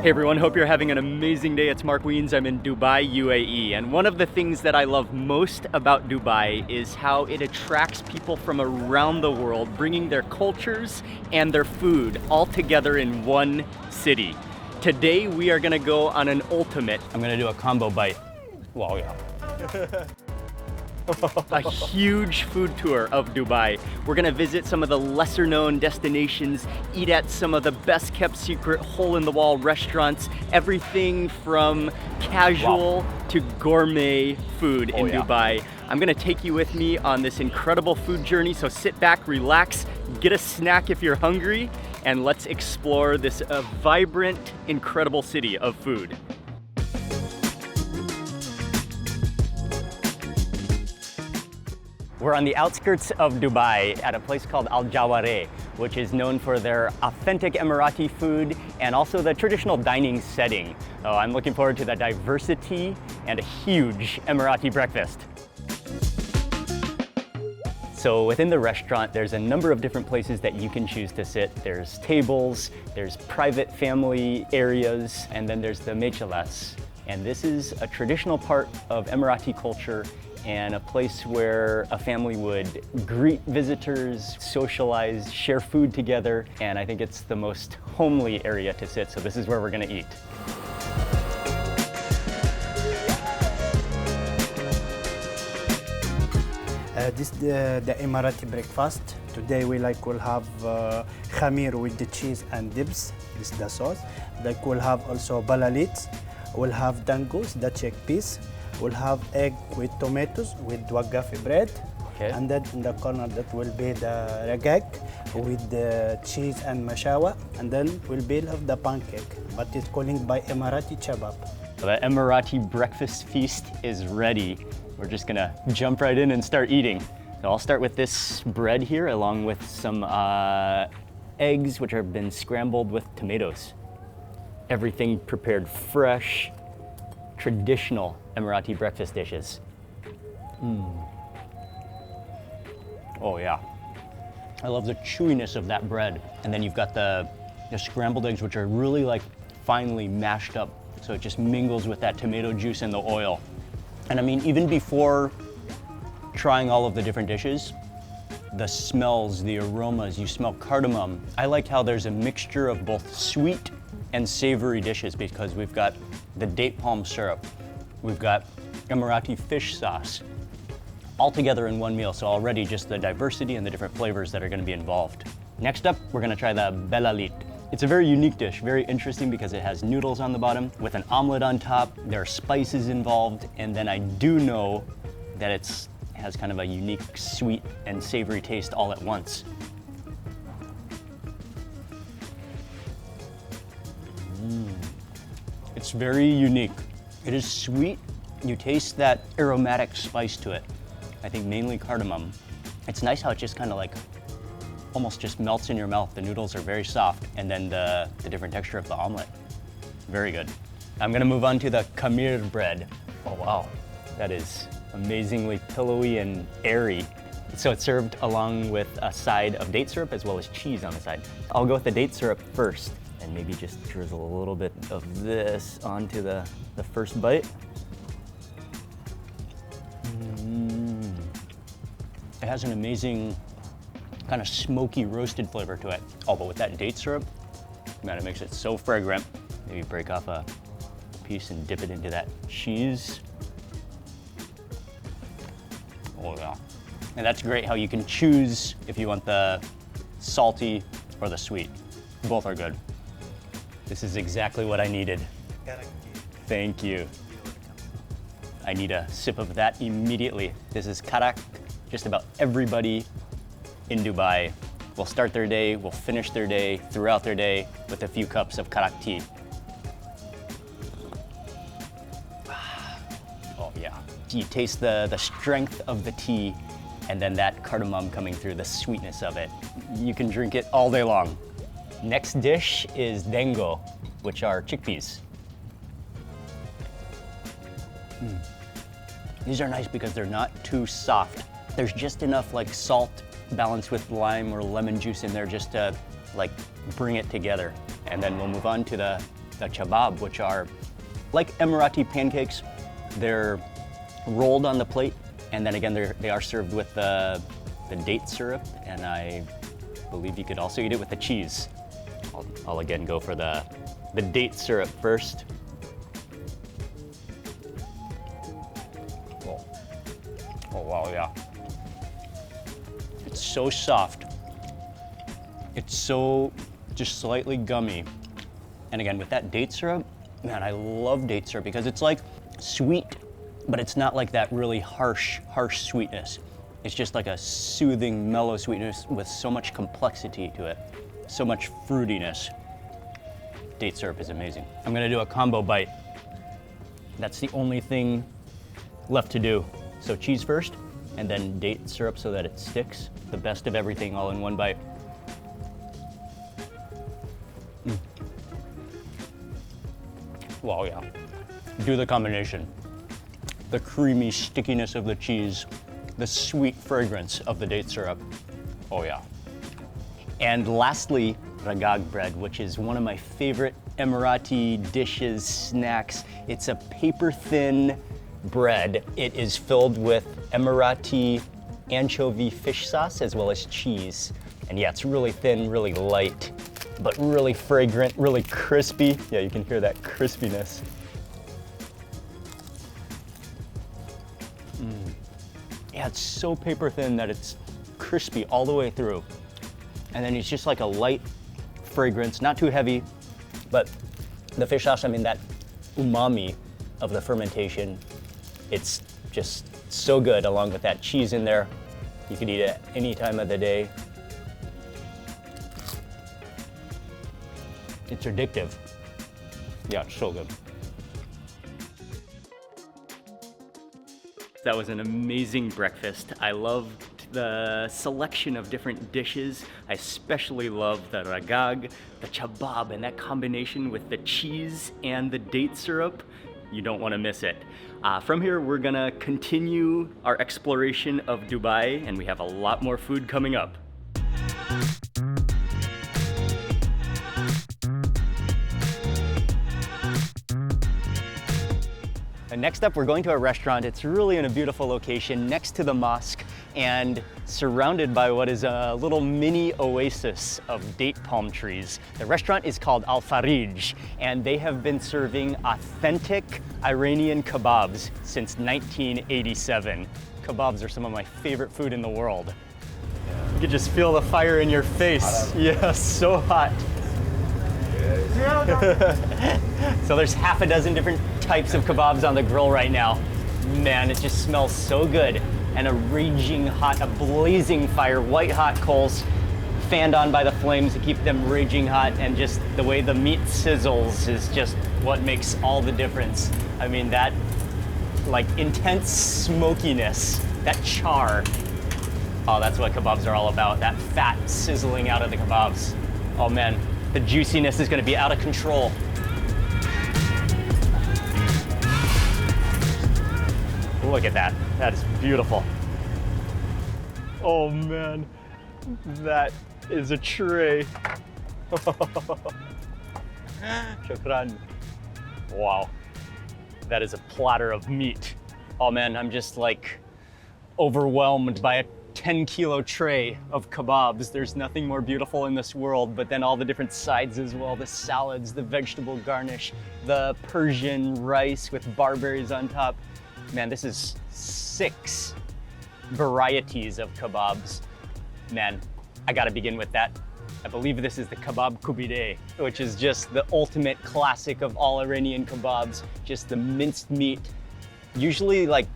Hey everyone, hope you're having an amazing day. It's Mark Wiens. I'm in Dubai, UAE. And one of the things that I love most about Dubai is how it attracts people from around the world, bringing their cultures and their food all together in one city. Today we are gonna go on an ultimate. I'm gonna do a combo bite. Wow, yeah. A huge food tour of Dubai. We're gonna visit some of the lesser known destinations, eat at some of the best kept secret hole-in-the-wall restaurants, everything from casual to gourmet food in Dubai. I'm gonna take you with me on this incredible food journey, so sit back, relax, get a snack if you're hungry, and let's explore this vibrant, incredible city of food. We're on the outskirts of Dubai at a place called Al Jawareh, which is known for their authentic Emarati food and also the traditional dining setting. Oh, I'm looking forward to the diversity and a huge Emarati breakfast. So within the restaurant, there's a number of different places that you can choose to sit. There's tables, there's private family areas, and then there's the mechelas. And this is a traditional part of Emarati culture and a place where a family would greet visitors, socialize, share food together, and I think it's the most homely area to sit, so this is where we're gonna eat. This is the Emarati breakfast. Today we'll have khamir with the cheese and dips. This is the sauce. We'll have also balalit. We'll have dangus, the chickpeas. We'll have egg with tomatoes with wagafi bread. Okay. And then in the corner that will be the ragag with the cheese and mashawa. And then we'll have the pancake, but it's calling by Emarati chabab. The Emarati breakfast feast is ready. We're just gonna jump right in and start eating. So I'll start with this bread here along with some eggs which have been scrambled with tomatoes. Everything prepared fresh, traditional Emarati breakfast dishes. Oh yeah. I love the chewiness of that bread. And then you've got the scrambled eggs, which are really like finely mashed up. So it just mingles with that tomato juice and the oil. And I mean, even before trying all of the different dishes, the smells, the aromas, you smell cardamom. I like how there's a mixture of both sweet and savory dishes because we've got the date palm syrup, we've got Emarati fish sauce, all together in one meal. So already just the diversity and the different flavors that are gonna be involved. Next up, we're gonna try the belalit. It's a very unique dish, very interesting because it has noodles on the bottom with an omelet on top. There are spices involved, and then I do know that it has kind of a unique sweet and savory taste all at once. It's very unique. It is sweet. You taste that aromatic spice to it. I think mainly cardamom. It's nice how it just kind of like almost just melts in your mouth. The noodles are very soft, and then the different texture of the omelet. Very good. I'm gonna move on to the khamir bread. Oh wow, that is amazingly pillowy and airy. So it's served along with a side of date syrup as well as cheese on the side. I'll go with the date syrup first and maybe just drizzle a little bit of this onto the first bite. It has an amazing kind of smoky roasted flavor to it. Oh, but with that date syrup, man, it makes it so fragrant. Maybe break off a piece and dip it into that cheese. Oh yeah. And that's great how you can choose if you want the salty or the sweet. Both are good. This is exactly what I needed. Thank you. I need a sip of that immediately. This is karak. Just about everybody in Dubai will start their day, will finish their day, throughout their day with a few cups of karak tea. Oh yeah. You taste the strength of the tea and then that cardamom coming through, the sweetness of it. You can drink it all day long. Next dish is dengo, which are chickpeas. These are nice because they're not too soft. There's just enough like salt balanced with lime or lemon juice in there just to like bring it together. And then we'll move on to the the kebab, which are like Emarati pancakes. They're rolled on the plate, and then again, they are served with the date syrup, and I believe you could also eat it with the cheese. I'll again go for the date syrup first. Oh wow, yeah. It's so soft. It's so just slightly gummy. And again, with that date syrup, man, I love date syrup because it's like sweet, but it's not like that really harsh sweetness. It's just like a soothing, mellow sweetness with so much complexity to it, so much fruitiness. Date syrup is amazing. I'm gonna do a combo bite. That's the only thing left to do. So cheese first, and then date syrup so that it sticks. The best of everything all in one bite. Wow, yeah. Do the combination. The creamy stickiness of the cheese, the sweet fragrance of the date syrup. Oh yeah. And lastly, ragag bread, which is one of my favorite Emarati dishes, snacks. It's a paper-thin bread. It is filled with Emarati anchovy fish sauce as well as cheese. And yeah, it's really thin, really light, but really fragrant, really crispy. Yeah, you can hear that crispiness. Yeah, it's so paper thin that it's crispy all the way through. And then it's just like a light fragrance, not too heavy, but the fish sauce, I mean, that umami of the fermentation, it's just so good along with that cheese in there. You could eat it any time of the day. It's addictive. Yeah, it's so good. That was an amazing breakfast. I loved the selection of different dishes. I especially love the ragag, the kebab, and that combination with the cheese and the date syrup. You don't want to miss it. From here, we're gonna continue our exploration of Dubai, and we have a lot more food coming up. And next up, we're going to a restaurant. It's really in a beautiful location next to the mosque and surrounded by what is a little mini oasis of date palm trees. The restaurant is called Al Fareej, and they have been serving authentic Iranian kebabs since 1987. Kebabs are some of my favorite food in the world. You can just feel the fire in your face. Yeah, so hot. So there's half a dozen different types of kebabs on the grill right now. Man, it just smells so good. And a raging hot, a blazing fire, white hot coals fanned on by the flames to keep them raging hot, and just the way the meat sizzles is just what makes all the difference. I mean, that like intense smokiness, that char. Oh, that's what kebabs are all about, that fat sizzling out of the kebabs. Oh man, the juiciness is gonna be out of control. Look at that, that is beautiful. Oh man, that is a tray. Shukran. Wow, that is a platter of meat. Oh man, I'm just like overwhelmed by a 10-kilo tray of kebabs. There's nothing more beautiful in this world, but then all the different sides as well, the salads, the vegetable garnish, the Persian rice with barberries on top. Man, this is 6 varieties of kebabs. Man, I gotta begin with that. I believe this is the kebab kubide, which is just the ultimate classic of all Iranian kebabs. Just the minced meat, usually like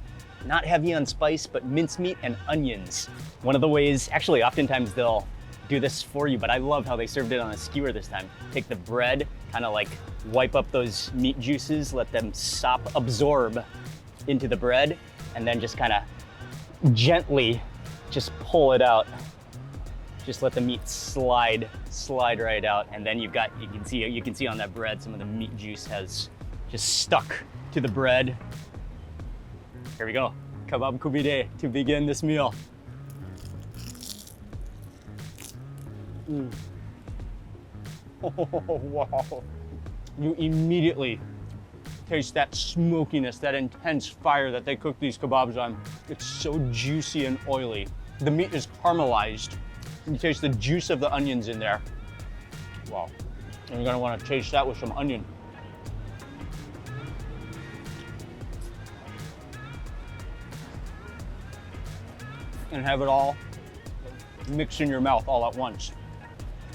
not heavy on spice, but mincemeat and onions. One of the ways, actually oftentimes they'll do this for you, but I love how they served it on a skewer this time. Take the bread, kind of like wipe up those meat juices, let them absorb into the bread, and then just kind of gently just pull it out. Just let the meat slide right out, and then you can see on that bread some of the meat juice has just stuck to the bread. Here we go, kebab kubide to begin this meal. Oh, wow. you immediately taste that smokiness, that intense fire that they cook these kebabs on. It's so juicy and oily. The meat is caramelized. You taste the juice of the onions in there. Wow. And you're gonna wanna taste that with some onion. And have it all mix in your mouth all at once.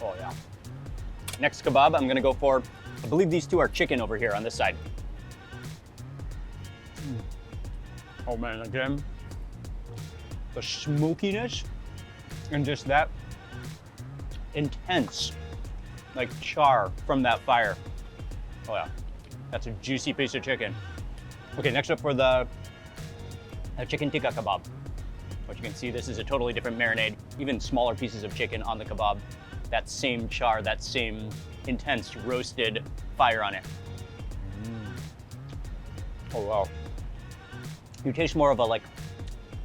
Oh yeah. Next kebab, I'm gonna go for, I believe these two are chicken over here on this side. Oh man, again, the smokiness and just that intense, like char from that fire. Oh yeah, that's a juicy piece of chicken. Okay, next up for the chicken tikka kebab. What you can see, this is a totally different marinade, even smaller pieces of chicken on the kebab. That same char, that same intense roasted fire on it. Oh wow. You taste more of a like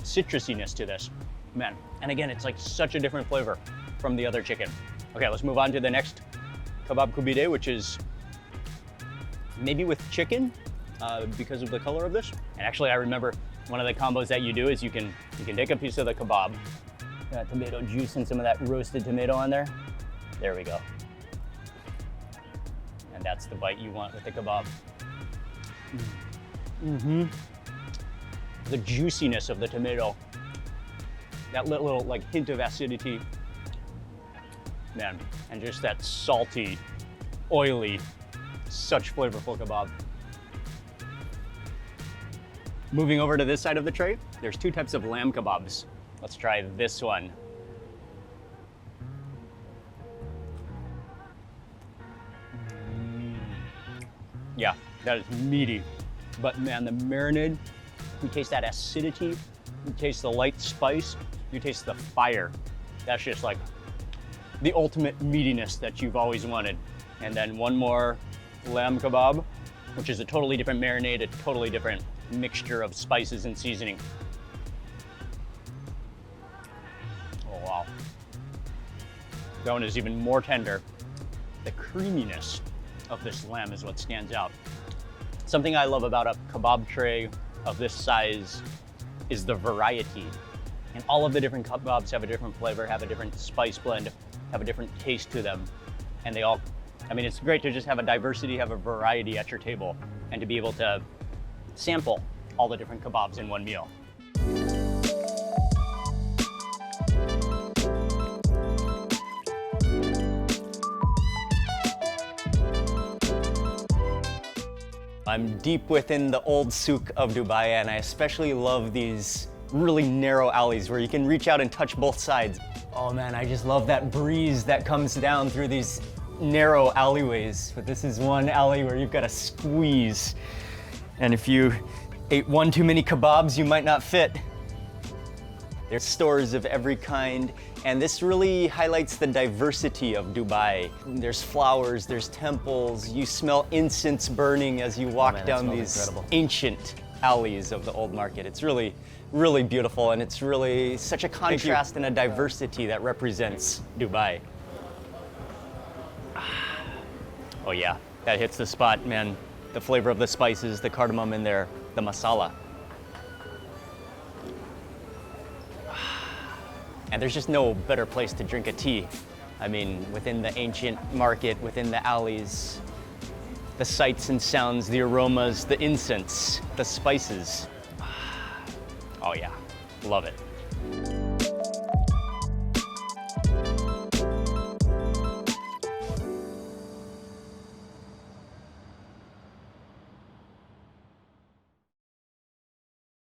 citrusiness to this, man. And again, it's like such a different flavor from the other chicken. Okay, let's move on to the next kebab kubide, which is maybe with chicken because of the color of this. And actually, I remember one of the combos that you do is you can take a piece of the kebab, got tomato juice and some of that roasted tomato on there. There we go. And that's the bite you want with the kebab. The juiciness of the tomato, that little like hint of acidity, man, and just that salty, oily, such flavorful kebab. Moving over to this side of the tray, there's two types of lamb kebabs. Let's try this one. Yeah, that is meaty, but man, the marinade, you taste that acidity, you taste the light spice, you taste the fire. That's just like the ultimate meatiness that you've always wanted. And then one more lamb kebab, which is a totally different marinade, a totally different mixture of spices and seasoning. Oh wow. That one is even more tender. The creaminess of this lamb is what stands out. Something I love about a kebab tray of this size is the variety. And all of the different kebabs have a different flavor, have a different spice blend, have a different taste to them. And they all, I mean, it's great to just have a diversity, have a variety at your table, and to be able to sample all the different kebabs in one meal. I'm deep within the old Souk of Dubai, and I especially love these really narrow alleys where you can reach out and touch both sides. Oh man, I just love that breeze that comes down through these narrow alleyways. But this is one alley where you've got to squeeze. And if you ate one too many kebabs, you might not fit. There's stores of every kind, and this really highlights the diversity of Dubai. There's flowers, there's temples, you smell incense burning as you walk down these ancient alleys of the old market. It's really, really beautiful, and it's really such a contrast and a diversity that represents Dubai. Oh yeah, that hits the spot, man. The flavor of the spices, the cardamom in there, the masala. And there's just no better place to drink a tea. I mean, within the ancient market, within the alleys, the sights and sounds, the aromas, the incense, the spices. Oh yeah, love it.